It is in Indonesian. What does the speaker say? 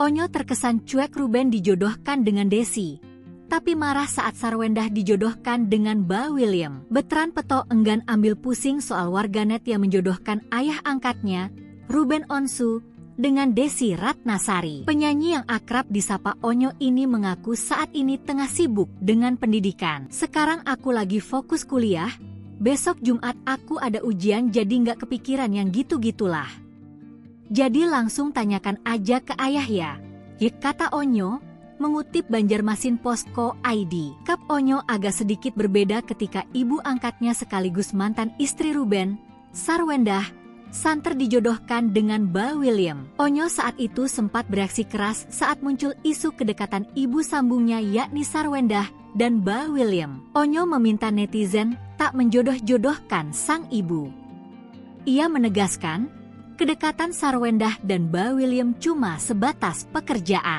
Onyo terkesan cuek Ruben dijodohkan dengan Desi, tapi marah saat Sarwendah dijodohkan dengan Ba William. Betran Peto enggan ambil pusing soal warganet yang menjodohkan ayah angkatnya, Ruben Onsu, dengan Desi Ratnasari. Penyanyi yang akrab disapa Onyo ini mengaku saat ini tengah sibuk dengan pendidikan. Sekarang aku lagi fokus kuliah, besok Jumat aku ada ujian jadi nggak kepikiran yang gitu-gitulah. Jadi langsung tanyakan aja ke ayah ya, kata Onyo, mengutip Banjarmasin Posko ID. Kap Onyo agak sedikit berbeda ketika ibu angkatnya sekaligus mantan istri Ruben, Sarwendah, santer dijodohkan dengan Ba William. Onyo saat itu sempat bereaksi keras saat muncul isu kedekatan ibu sambungnya yakni Sarwendah dan Ba William. Onyo meminta netizen tak menjodoh-jodohkan sang ibu. Ia menegaskan, kedekatan Sarwendah dan Ba William cuma sebatas pekerjaan.